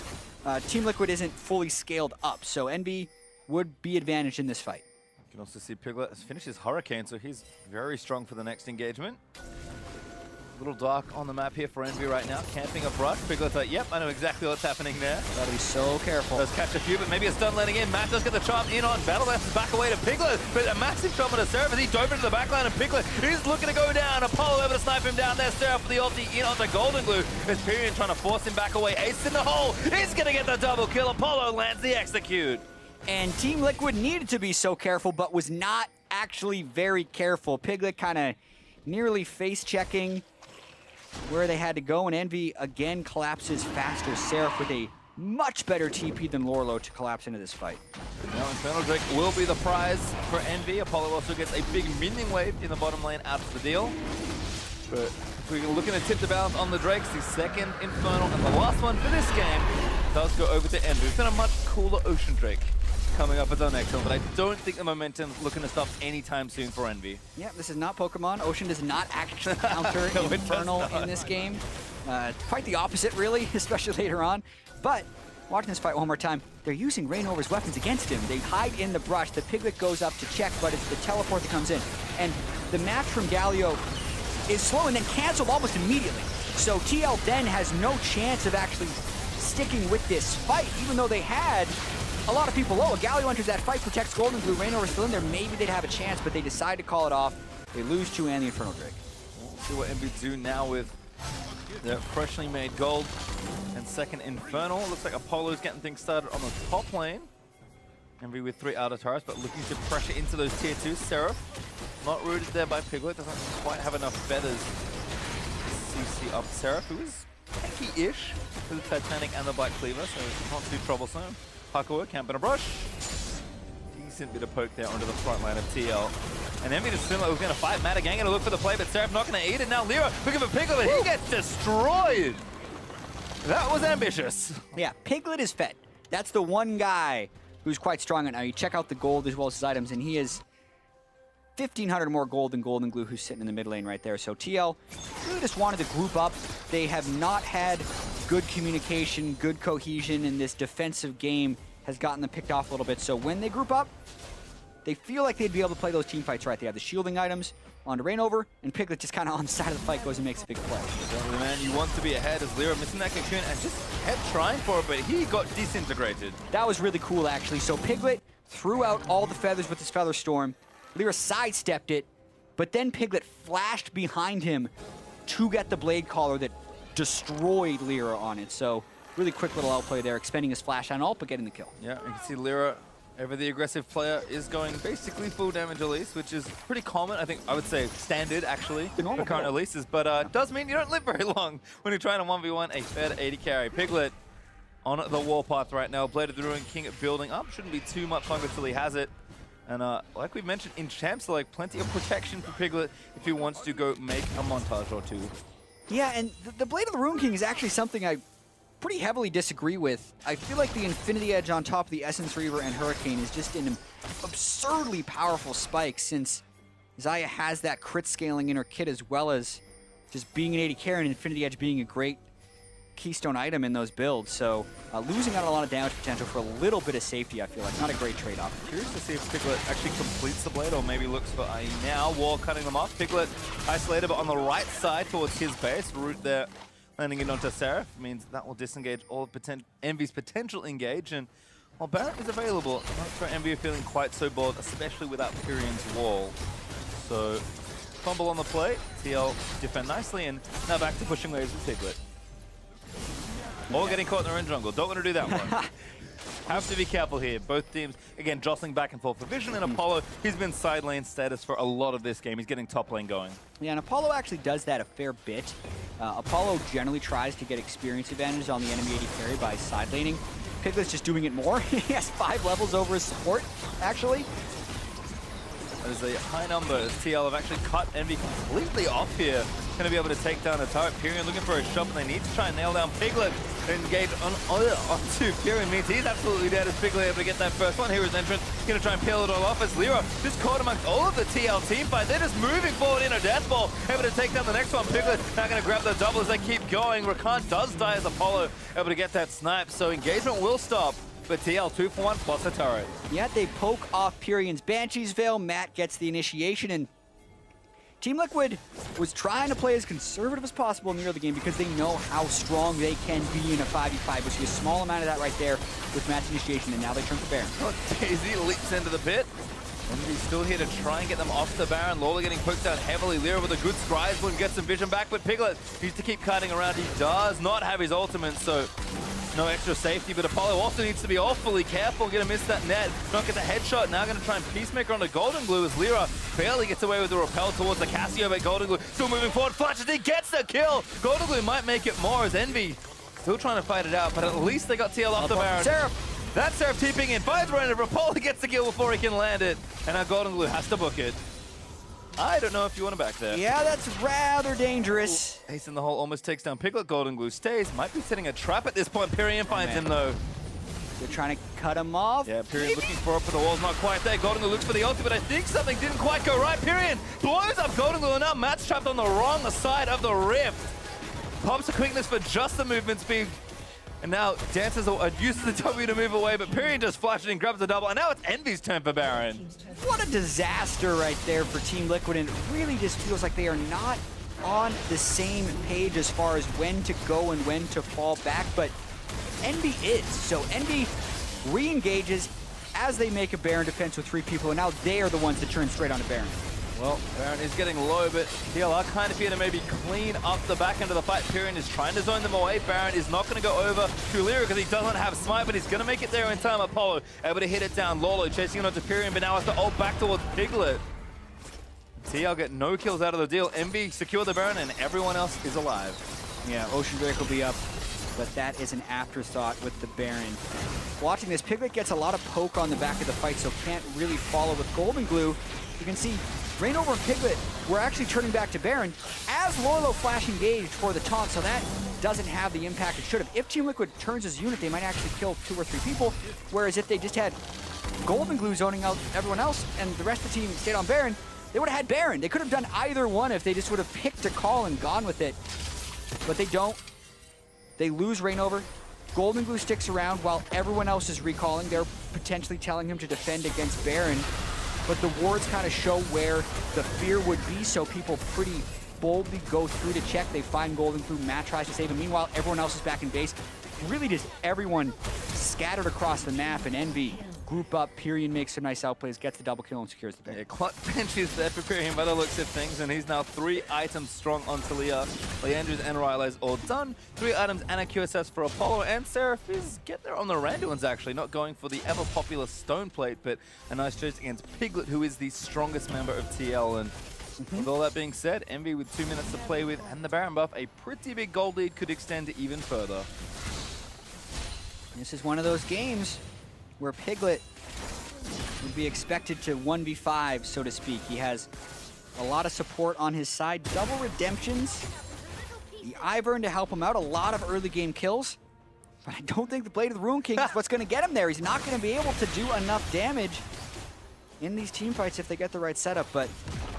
Team Liquid isn't fully scaled up, so Envy would be advantaged in this fight. You can also see Piglet has finished his Hurricane, so he's very strong for the next engagement. A little dark on the map here for Envy right now. Camping a brush. Piglet's like, yep, I know exactly what's happening there. Gotta be so careful. Does catch a few, but maybe a stun landing in. Matt does get the charm in on Battle Lance back away to Piglet, but a massive charm on a Seraph as he dove into the backline, and Piglet is looking to go down. Apollo able to snipe him down there. Seraph with the ulti in onto Golden Glue. As Pyrian trying to force him back away. Ace in the hole. He's gonna get the double kill. Apollo lands the execute. And Team Liquid needed to be so careful, but was not actually very careful. Piglet kind of nearly face-checking where they had to go, and Envy again collapses faster. Seraph with a much better TP than Lorlo to collapse into this fight. Now Inferno Drake will be the prize for Envy. Apollo also gets a big minion wave in the bottom lane out of the deal. But if we're looking to tip the balance on the Drakes, the second Infernal and the last one for this game does go over to Envy. It's been a much cooler Ocean Drake coming up as our next one, but I don't think the momentum's looking to stop anytime soon for Envy. Yeah, this is not Pokemon. Ocean does not actually counter No, Infernal in this game. Quite the opposite, really, especially later on. But watching this fight one more time, they're using Rainover's weapons against him. They hide in the brush. The Piglet goes up to check, but it's the teleport that comes in. And the match from Galio is slow and then canceled almost immediately. So TL then has no chance of actually sticking with this fight, even though they had a lot of people low. Galio enters that fight, protects Golden Glue. Rainover's still in there. Maybe they'd have a chance, but they decide to call it off. They lose 2 and the Inferno Drake. We'll see what Envy do now with their freshly made gold and second Infernal. Looks like Apollo's getting things started on the top lane. Envy with 3 outer turrets, but looking to pressure into those tier 2s. Seraph, not rooted there by Piglet, doesn't quite have enough feathers to CC up Seraph, who is tanky-ish with the Titanic and the Black Cleaver, so it's not too troublesome. Hakuo, camping a brush. Decent bit of poke there onto the front line of TL. And Envy just feeling like we're going to fight. Matt again going to look for the play, but Seraph not going to eat it. Now Lyra looking for Piglet, but he gets destroyed. That was ambitious. Yeah, Piglet is fed. That's the one guy who's quite strong right now. You check out the gold as well as his items, and he is 1,500 more gold than Golden Glue, who's sitting in the mid lane right there. So TL really just wanted to group up. They have not had good communication, good cohesion, and this defensive game has gotten them picked off a little bit. So when they group up, they feel like they'd be able to play those team fights right. They have the shielding items onto Rainover, and Piglet just kind of on the side of the fight goes and makes a big play. Definitely, man, you want to be ahead as Lyra missing that cocoon and just kept trying for it, but he got disintegrated. That was really cool, actually. So Piglet threw out all the feathers with his Feather Storm. Lyra sidestepped it, but then Piglet flashed behind him to get the Blade Caller that destroyed Lyra on it. So really quick little outplay there, expending his flash on ult, but getting the kill. Yeah, you can see Lyra, ever the aggressive player, is going basically full damage Elise, which is pretty common. I think I would say standard, actually, for current Elises. But does mean you don't live very long when you're trying to 1v1 a fed 80 carry. Piglet on the warpath right now. Blade of the Ruin King building up. Shouldn't be too much longer till he has it. And like we've mentioned in champs, like plenty of protection for Piglet if he wants to go make a montage or two. Yeah, and the Blade of the Ruin King is actually something I pretty heavily disagree with. I feel like the Infinity Edge on top of the Essence Reaver and Hurricane is just an absurdly powerful spike, since Xayah has that crit scaling in her kit as well as just being an 80 carry and Infinity Edge being a great keystone item in those builds, so losing out on a lot of damage potential for a little bit of safety, I feel like. Not a great trade-off. Curious to see if Piglet actually completes the blade or maybe looks for a now wall cutting them off. Piglet isolated, but on the right side towards his base. Root there landing it onto Seraph means that will disengage all of EnVy's potential engage. And while Baron is available, not sure EnVy are feeling quite so bored, especially without Pyrion's wall. So fumble on the play, TL defend nicely, and now back to pushing waves with Piglet. Or getting caught in their own jungle. Don't want to do that one. Have to be careful here. Both teams, again, jostling back and forth for Vision, and Apollo, he's been side lane status for a lot of this game. He's getting top lane going. Yeah, and Apollo actually does that a fair bit. Apollo generally tries to get experience advantages on the enemy AD carry by side laning. Piglet's just doing it more. He has 5 levels over his support, actually. That is a high number as TL have actually cut EnVy completely off here. Going to be able to take down the turret. Pyrion looking for a shot, and they need to try and nail down Piglet. Engage onto Pyrion means he's absolutely dead as Piglet able to get that first one. Here is Entrance. Going to try and peel it all off as Lira just caught amongst all of the TL team fight. They're just moving forward in a death ball. Able to take down the next one. Piglet now going to grab the double as they keep going. Rakan does die as Apollo able to get that snipe. So engagement will stop. But TL 2 for 1 plus a turret. Yeah, they poke off Pyrion's Banshee's Veil. Matt gets the initiation, and Team Liquid was trying to play as conservative as possible in the early game because they know how strong they can be in a 5v5. We see a small amount of that right there with Matt's initiation, and now they turn to Baron. Oh, Daisy leaps into the pit. EnVy's still here to try and get them off the Baron. Lola getting poked out heavily. Lyra with a good scries will get some vision back, but Piglet needs to keep cutting around. He does not have his ultimate, so no extra safety, but Apollo also needs to be awfully careful. Gonna miss that net, not get the headshot. Now gonna try and Peacemaker onto Golden Glue as Lyra barely gets away with the repel towards the Cassio, but Golden Glue still moving forward. Flashes, he gets the kill. Golden Glue might make it more as EnVy still trying to fight it out, but at least they got TL off the Baron. Seraph. That's Seraph TPing in, finds Reiner, Apollo gets the kill before he can land it, and now Golden Glue has to book it. I don't know if you want him back there. Yeah, that's rather dangerous. Ace in the hole almost takes down Piglet. Golden Glue stays. Might be setting a trap at this point. Pyrion finds him though. They're trying to cut him off. Yeah, Pyrion looking for it, but the wall's not quite there. Golden Glue looks for the ulti, but I think something didn't quite go right. Pyrion blows up Golden Glue, and now Matt's trapped on the wrong side of the rift. Pops a quickness for just the movement speed. And now Dancers are used to the W to move away, but Pyrion just flashes and grabs the double, and now it's EnVy's turn for Baron. What a disaster right there for Team Liquid, and it really just feels like they are not on the same page as far as when to go and when to fall back, but EnVy is. So EnVy re-engages as they make a Baron defense with 3 people, and now they are the ones that turn straight onto Baron. Well, Baron is getting low, but TL are kind of here to maybe clean up the back end of the fight. Pyrion is trying to zone them away. Baron is not going to go over to Lyra because he doesn't have smite, but he's going to make it there in time. Apollo able to hit it down. Lolo chasing it onto Pyrion, but now has to ult back towards Piglet. TL get no kills out of the deal. EnVy secure the Baron, and everyone else is alive. Yeah, Ocean Drake will be up, but that is an afterthought with the Baron. Watching this, Piglet gets a lot of poke on the back of the fight, so can't really follow with Golden Glue. You can see Rainover and Piglet were actually turning back to Baron as Lolo flash engaged for the taunt, so that doesn't have the impact it should have. If Team Liquid turns as a unit, they might actually kill 2 or 3 people, whereas if they just had Golden Glue zoning out everyone else and the rest of the team stayed on Baron, they would have had Baron. They could have done either one if they just would have picked a call and gone with it, but they don't. They lose Rainover. Golden Glue sticks around while everyone else is recalling. They're potentially telling him to defend against Baron. But the wards kind of show where the fear would be, so people pretty boldly go through to check. They find Golden Glue, Matt tries to save him. Meanwhile, everyone else is back in base. Really just everyone scattered across the map, and EnVy group up. Pyrion makes some nice outplays, gets the double kill, and secures the pick. Yeah, Clutch bench is there for Pyrion by the looks of things, and he's now 3 items strong on Talia. Leandre's and Riley's all done. 3 items and a QSS for Apollo, and Seraph is get there on the Randuins actually, not going for the ever-popular Stone Plate, but a nice chase against Piglet, who is the strongest member of TL. And with all that being said, EnVy with 2 minutes to play with and the Baron buff, a pretty big gold lead could extend even further. This is one of those games where Piglet would be expected to 1v5, so to speak. He has a lot of support on his side. Double redemptions. The Ivern to help him out. A lot of early game kills. But I don't think the Blade of the Ruin King is what's going to get him there. He's not going to be able to do enough damage in these team fights if they get the right setup, but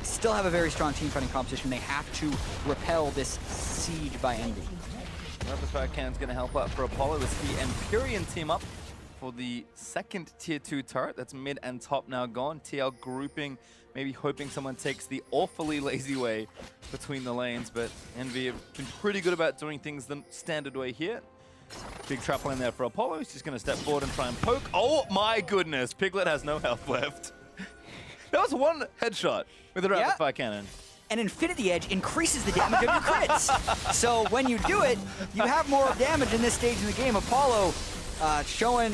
still have a very strong team fighting competition. They have to repel this siege by EnVy. Rapid Fire Cannon's going to help out for Apollo as he and Pyrian team up for the second tier 2 turret. That's mid and top now gone. TL grouping, maybe hoping someone takes the awfully lazy way between the lanes, but EnVy have been pretty good about doing things the standard way here. Big trap lane there for Apollo. He's just going to step forward and try and poke. Oh my goodness, Piglet has no health left. That was one headshot with a Rapid Fire Cannon. And Infinity Edge increases the damage of your crits. So when you do it, you have more damage in this stage in the game. Apollo showing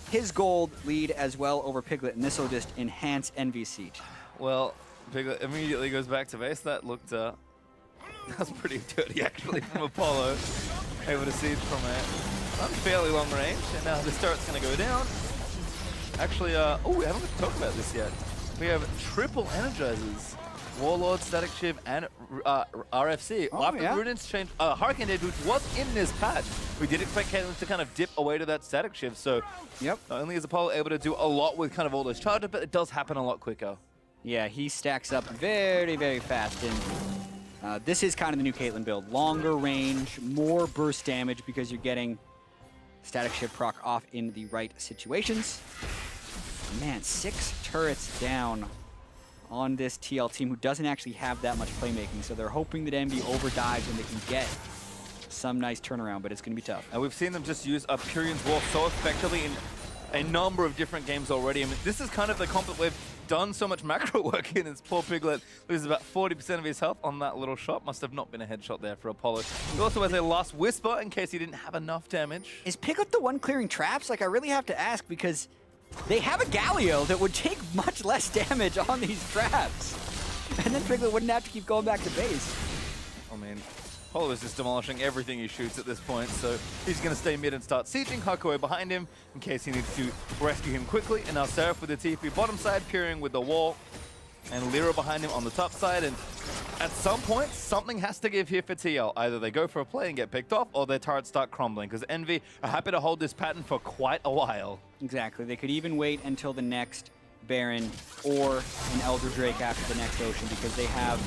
his gold lead as well over Piglet, and this will just enhance EnVy's siege. Well, Piglet immediately goes back to base. That looked, that was pretty dirty actually from Apollo. Able to siege from a fairly long range, and now this turret's going to go down. Actually, oh, we haven't talked about this yet. We have triple energizers. Warlord, Static Shiv, and RFC. Oh, After yeah. Ruden's change, Hurricane Dead, which was in this patch, we did expect Caitlyn to kind of dip away to that Static Shiv, so Yep. not only is Apollo able to do a lot with kind of all those charges, but it does happen a lot quicker. Yeah, he stacks up very, very fast, and this is kind of the new Caitlyn build. Longer range, more burst damage because you're getting Static Shiv proc off in the right situations. Man, 6 turrets down on this TL team who doesn't actually have that much playmaking, so they're hoping that EnVy overdives and they can get some nice turnaround, but it's going to be tough. And we've seen them just use Pyrian's Wall so effectively in a number of different games already. I mean, this is kind of the comp that we've done so much macro work in. As poor Piglet loses about 40% of his health on that little shot. Must have not been a headshot there for Apollo. He also has a last whisper in case he didn't have enough damage. Is Piglet the one clearing traps? Like, I really have to ask because they have a Galio that would take much less damage on these traps. And then Piglet wouldn't have to keep going back to base. I mean, Apollo is just demolishing everything he shoots at this point, so he's going to stay mid and start sieging. Hakuo behind him in case he needs to rescue him quickly. And now Seraph with the TP bottom side, Pyrian with the wall, and Lyra behind him on the top side. And at some point, something has to give here for TL. Either they go for a play and get picked off, or their turrets start crumbling, because EnVy are happy to hold this pattern for quite a while. Exactly. They could even wait until the next Baron or an Elder Drake after the next Ocean because they have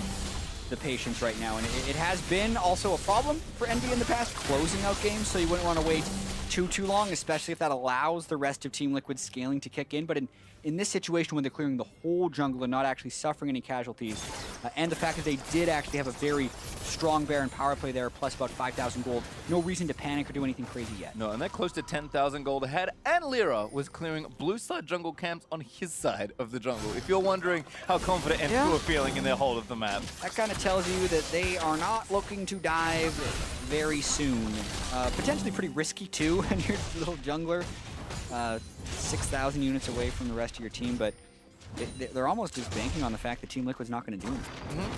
the patience right now. And it has been also a problem for EnVy in the past, closing out games, so you wouldn't want to wait too long, especially if that allows the rest of Team Liquid's scaling to kick in. But in this situation when they're clearing the whole jungle and not actually suffering any casualties, and the fact that they did actually have a very strong Baron power play there, plus about 5,000 gold, no reason to panic or do anything crazy yet. No, and they're close to 10,000 gold ahead, and Lyra was clearing blue side jungle camps on his side of the jungle. If you're wondering how confident EnVy were feeling in their hold of the map. That kind of tells you that they are not looking to dive very soon. Potentially pretty risky too, and you're a little jungler. 6,000 units away from the rest of your team, but they're almost just banking on the fact that Team Liquid's not going to do anything.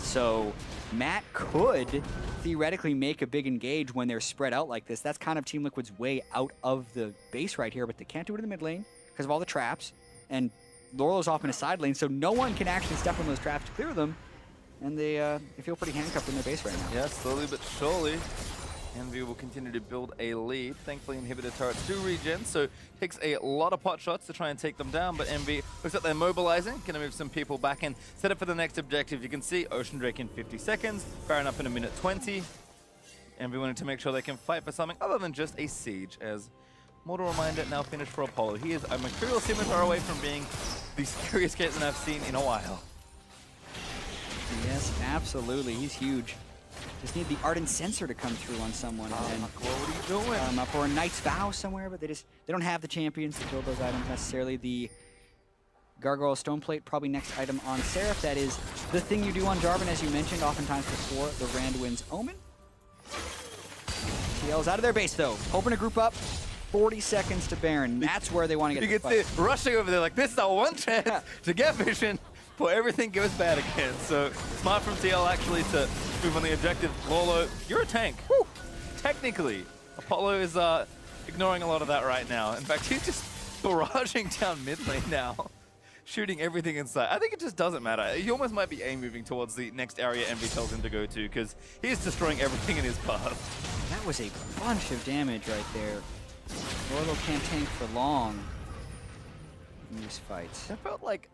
So Matt could theoretically make a big engage when they're spread out like this. That's kind of Team Liquid's way out of the base right here, but they can't do it in the mid lane because of all the traps, and Lorlo's off in a side lane, so no one can actually step on those traps to clear them, and they feel pretty handcuffed in their base right now. Yeah, slowly but surely. EnVy will continue to build a lead. Thankfully, inhibitor turrets do regen, so it takes a lot of pot shots to try and take them down, but EnVy looks like they're mobilizing, gonna move some people back and set up for the next objective. You can see Ocean Drake in 50 seconds, Baron up in a minute 20. EnVy wanted to make sure they can fight for something other than just a siege, as Mortal Reminder now finished for Apollo. He is a Mercurial Scimitar away from being the scariest Caitlyn I've seen in a while. Yes, absolutely. He's huge. Just need the Ardent Sensor to come through on someone. And what are you doing? For a Knight's Vow somewhere, but they don't have the champions to build those items necessarily. The Gargoyle Stoneplate, probably next item on Seraph. That is the thing you do on Jarvan, as you mentioned, oftentimes before the Randwind's Omen. TL's out of their base, though. Hoping to group up. 40 seconds to Baron. That's where they want to get You can see rushing over there like, this is our one chance to get vision before everything goes bad again. So smart from TL actually to move on the objective. Lolo, you're a tank. Woo. Technically, Apollo is ignoring a lot of that right now. In fact, he's just barraging down mid lane now, shooting everything inside. I think it just doesn't matter. He almost might be moving towards the next area EnVy tells him to go to, because he's destroying everything in his path. That was a bunch of damage right there. Lolo can't tank for long in these fights. It felt like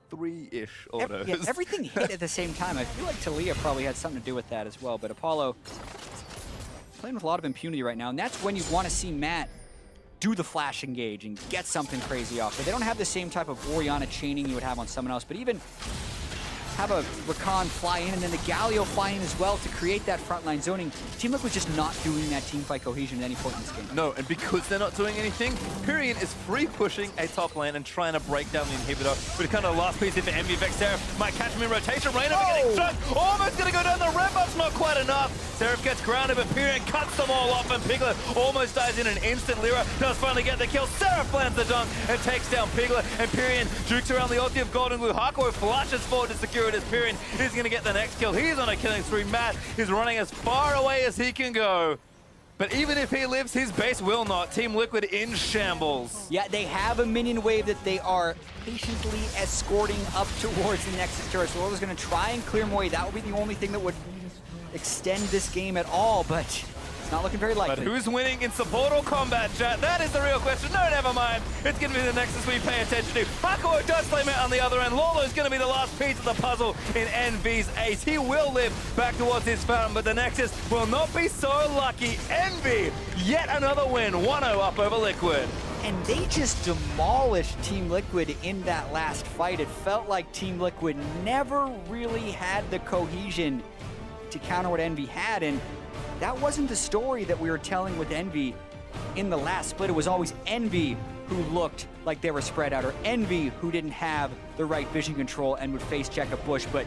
3-ish autos. Yeah, everything hit at the same time. I feel like Talia probably had something to do with that as well, but Apollo playing with a lot of impunity right now, and that's when you want to see Matt do the flash engage and get something crazy off. But they don't have the same type of Orianna chaining you would have on someone else, but even have a Rakan fly in and then the Galio fly in as well to create that frontline zoning. Team Liquid just not doing that team fight cohesion at any point in this game. No, and because they're not doing anything, Pyrion is free pushing a top lane and trying to break down the inhibitor. But kind of the last piece into EnVy. Seraph might catch him in rotation. Reynova getting struck. Almost going to go down the red buff's not quite enough. Seraph gets grounded, but Pyrion cuts them all off, and Piglet almost dies in an instant. Lyra does finally get the kill. Seraph lands the dunk and takes down Piglet, and Pyrion jukes around the ulti of Golden Glue. Hakuo flashes forward to secure it as Pyrion is going to get the next kill. He's on a killing spree. Matt is running as far away as he can go. But even if he lives, his base will not. Team Liquid in shambles. Yeah, they have a minion wave that they are patiently escorting up towards the Nexus turret. So Lola's going to try and clear him away. That would be the only thing that would extend this game at all, but it's not looking very likely. But who's winning in support or combat, chat? That is the real question. No, never mind. It's going to be the Nexus we pay attention to. Hakuo does play Matt on the other end. Lolo's going to be the last piece of the puzzle in EnVy's ace. He will live back towards his fountain, but the Nexus will not be so lucky. EnVy, yet another win. 1-0 up over Liquid. And they just demolished Team Liquid in that last fight. It felt like Team Liquid never really had the cohesion to counter what EnVy had, and that wasn't the story that we were telling with EnVy in the last split. It was always EnVy who looked like they were spread out, or EnVy who didn't have the right vision control and would face check a bush, but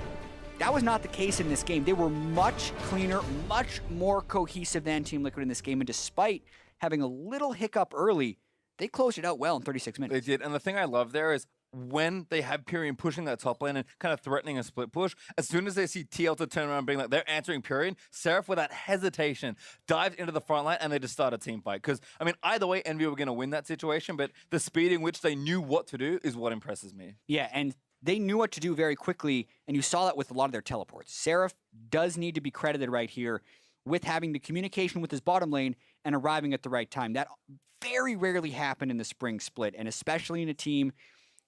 that was not the case in this game. They were much cleaner, much more cohesive than Team Liquid in this game, and despite having a little hiccup early, they closed it out well in 36 minutes. They did, and the thing I love there is when they have Pyrion pushing that top lane and kind of threatening a split push, as soon as they see TL to turn around being like, they're answering Pyrion, Seraph without hesitation dives into the front line and they just start a team fight. Because, I mean, either way, EnVy were going to win that situation, but the speed in which they knew what to do is what impresses me. Yeah, and they knew what to do very quickly, and you saw that with a lot of their teleports. Seraph does need to be credited right here with having the communication with his bottom lane and arriving at the right time. That very rarely happened in the spring split, and especially in a team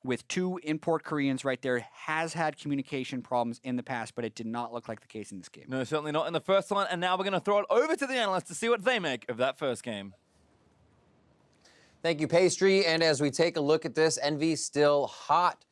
with two import Koreans right there, has had communication problems in the past, but it did not look like the case in this game. No, certainly not in the first one, and now we're going to throw it over to the analysts to see what they make of that first game. Thank you, Pastry, and as we take a look at this, EnVy still hot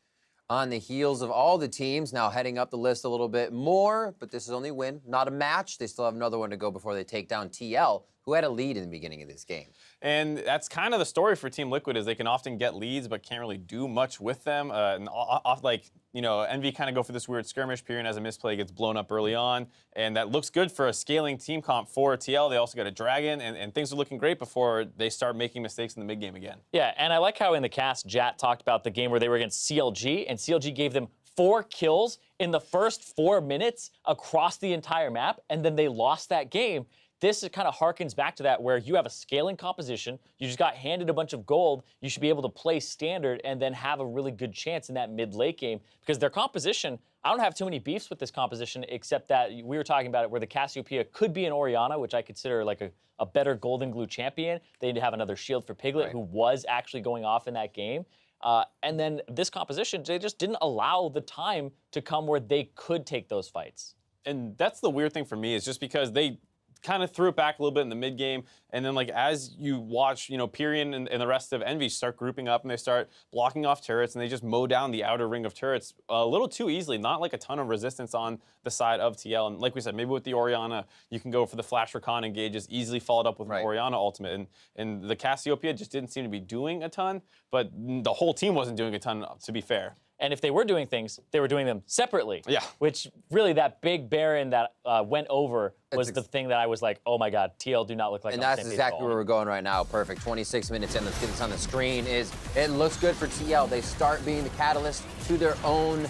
on the heels of all the teams, now heading up the list a little bit more, but this is only a win, not a match. They still have another one to go before they take down TL, who had a lead in the beginning of this game. And that's kind of the story for Team Liquid, is they can often get leads but can't really do much with them. Like, you know, EnVy kind of go for this weird skirmish. Pyrion has a misplay, gets blown up early on, and that looks good for a scaling team comp for TL. They also got a dragon, and things are looking great before they start making mistakes in the mid game again. Yeah, and I like how in the cast, Jat talked about the game where they were against CLG, and CLG gave them 4 kills in the first 4 minutes across the entire map, and then they lost that game. This kind of harkens back to that, where you have a scaling composition, you just got handed a bunch of gold, you should be able to play standard and then have a really good chance in that mid-late game. Because their composition, I don't have too many beefs with this composition, except that we were talking about it where the Cassiopeia could be an Orianna, which I consider like a better Golden Glue champion. They need to have another shield for Piglet, who was actually going off in that game. And then this composition, they just didn't allow the time to come where they could take those fights. And that's the weird thing for me, is just because they kind of threw it back a little bit in the mid game, and then like as you watch, you know, Pyrion and the rest of EnVy start grouping up and they start blocking off turrets and they just mow down the outer ring of turrets a little too easily. Not like a ton of resistance on the side of TL. And like we said, maybe with the Orianna, you can go for the flash Rakan engages, easily followed up with an Orianna ultimate. And the Cassiopeia just didn't seem to be doing a ton, but the whole team wasn't doing a ton, to be fair. And if they were doing things, they were doing them separately. Yeah. Which really, that big Baron that went over was the thing that I was like, oh my God, TL do not look like. And that's exactly where we're going right now. Perfect. 26 minutes in. Let's get this on the screen. It looks good for TL. They start being the catalyst to their own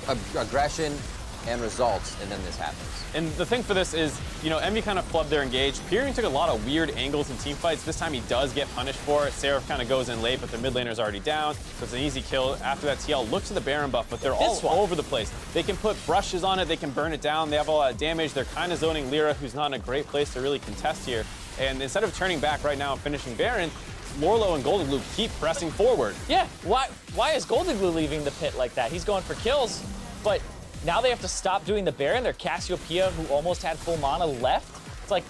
aggression and results, and then this happens. And the thing for this is, you know, EnVy kind of flubbed their engage. Pyrion took a lot of weird angles in team fights. This time he does get punished for it. Seraph kind of goes in late, but their mid laner's already down, so it's an easy kill. After that, TL looks at the Baron buff, but they're all over the place. They can put brushes on it, they can burn it down, they have a lot of damage. They're kind of zoning Lyra, who's not in a great place to really contest here. And instead of turning back right now and finishing Baron, Morlo and Golden Glue keep pressing forward. Yeah, why is Golden Glue leaving the pit like that? He's going for kills, but now they have to stop doing the Baron. Their Cassiopeia, who almost had full mana, left. It's like,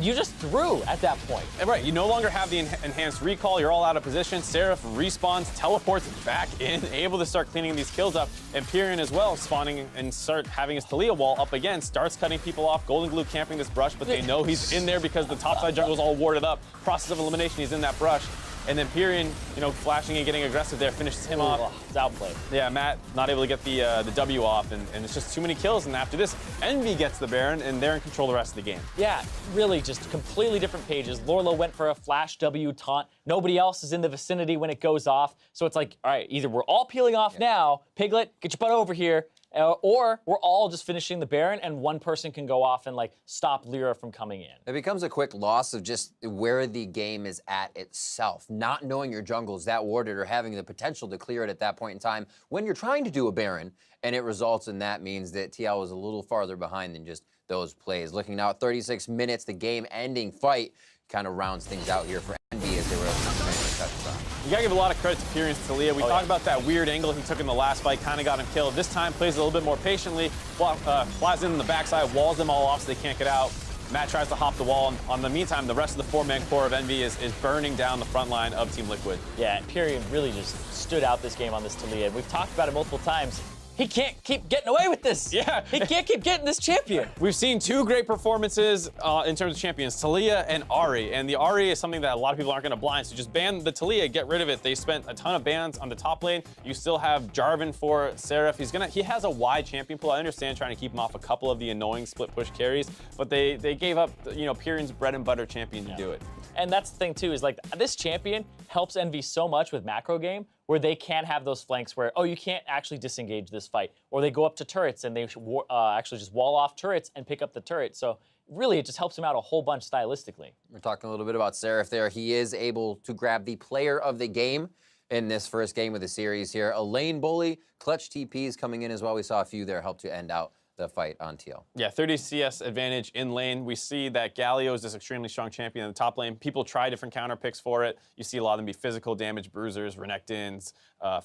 you just threw at that point. Right, you no longer have the enhanced recall. You're all out of position. Seraph respawns, teleports back in, able to start cleaning these kills up. And Pyrion as well, spawning and start having his Taliyah wall up again, starts cutting people off. Golden Glue camping this brush, but they know he's in there because the topside jungle is all warded up. Process of elimination, he's in that brush. And then Pyrion, flashing and getting aggressive there, finishes him off. It's outplayed. Yeah, Matt not able to get the W off, and it's just too many kills. And after this, Envy gets the Baron, and they're in control the rest of the game. Yeah, really just completely different pages. Lorlo went for a flash W taunt. Nobody else is in the vicinity when it goes off. So it's like, all right, either we're all peeling off now, Piglet, get your butt over here, or we're all just finishing the Baron, and one person can go off and stop Lyra from coming in. It becomes a quick loss of just where the game is at itself. Not knowing your jungle is that warded or having the potential to clear it at that point in time when you're trying to do a Baron, and it results in that means that TL was a little farther behind than just those plays. Looking now at 36 minutes, the game-ending fight kind of rounds things out here for Envy as they were able to finish the touchdown. You gotta give a lot of credit to Pyrion's Taliyah. We talked about that weird angle he took in the last fight, kind of got him killed. This time, plays a little bit more patiently, flies in the backside, walls them all off so they can't get out. Matt tries to hop the wall. On the meantime, the rest of the four-man core of Envy is burning down the front line of Team Liquid. Yeah, and Pyrion really just stood out this game on this Taliyah. We've talked about it multiple times. He can't keep getting away with this. Yeah. He can't keep getting this champion. We've seen two great performances in terms of champions, Taliyah and Ahri. And the Ahri is something that a lot of people aren't going to blind. So just ban the Taliyah, get rid of it. They spent a ton of bans on the top lane. You still have Jarvan for Seraph. He has a wide champion pool. I understand trying to keep him off a couple of the annoying split push carries, but they gave up, Pyrion's bread and butter champion to do it. And that's the thing too, is this champion helps Envy so much with macro game, where they can't have those flanks where, you can't actually disengage this fight. Or they go up to turrets and they actually just wall off turrets and pick up the turret. So really, it just helps him out a whole bunch stylistically. We're talking a little bit about Seraph there. He is able to grab the player of the game in this first game of the series here. A lane bully, clutch TPs coming in as well. We saw a few there help to end out the fight on TL. Yeah, 30 CS advantage in lane. We see that Galio is this extremely strong champion in the top lane. People try different counter picks for it. You see a lot of them be physical damage bruisers, Renekton's,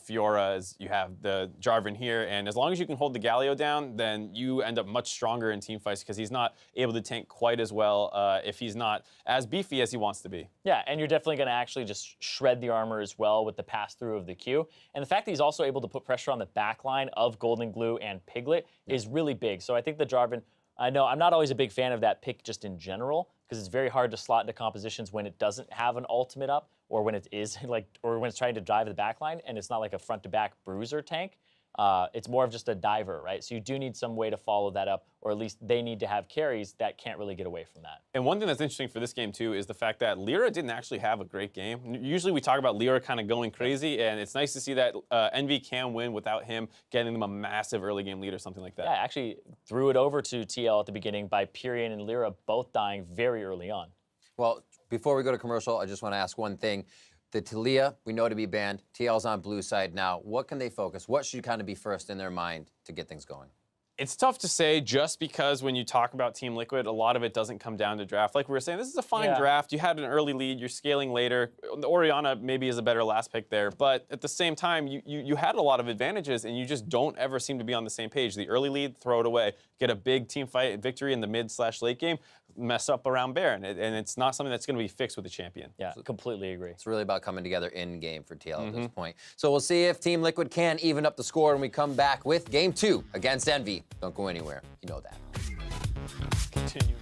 Fiora's. You have the Jarvan here, and as long as you can hold the Galio down, then you end up much stronger in team fights because he's not able to tank quite as well if he's not as beefy as he wants to be. Yeah, and you're definitely going to actually just shred the armor as well with the pass-through of the Q. And the fact that he's also able to put pressure on the back line of Golden Glue and Piglet is really big. So I think the Jarvan, I know I'm not always a big fan of that pick just in general, because it's very hard to slot into compositions when it doesn't have an ultimate up, or when it is or when it's trying to drive the back line and it's not like a front-to-back bruiser tank. It's more of just a diver, right? So you do need some way to follow that up, or at least they need to have carries that can't really get away from that. And one thing that's interesting for this game, too, is the fact that Lyra didn't actually have a great game. Usually we talk about Lyra kind of going crazy, and it's nice to see that Envy can win without him getting them a massive early game lead or something like that. Yeah, I actually threw it over to TL at the beginning by Pyrion and Lyra both dying very early on. Well, before we go to commercial, I just want to ask one thing. The Taliyah, we know to be banned. TL's on blue side now. What can they focus? What should kind of be first in their mind to get things going? It's tough to say just because when you talk about Team Liquid, a lot of it doesn't come down to draft. Like we were saying, this is a fine draft. You had an early lead. You're scaling later. The Orianna maybe is a better last pick there. But at the same time, you had a lot of advantages, and you just don't ever seem to be on the same page. The early lead, throw it away. Get a big team fight victory in the mid/late game, mess up around Baron. And it's not something that's going to be fixed with the champion. Yeah, completely agree. It's really about coming together in game for TL at this point. So we'll see if Team Liquid can even up the score when we come back with Game 2 against Envy. Don't go anywhere. You know that. Continue.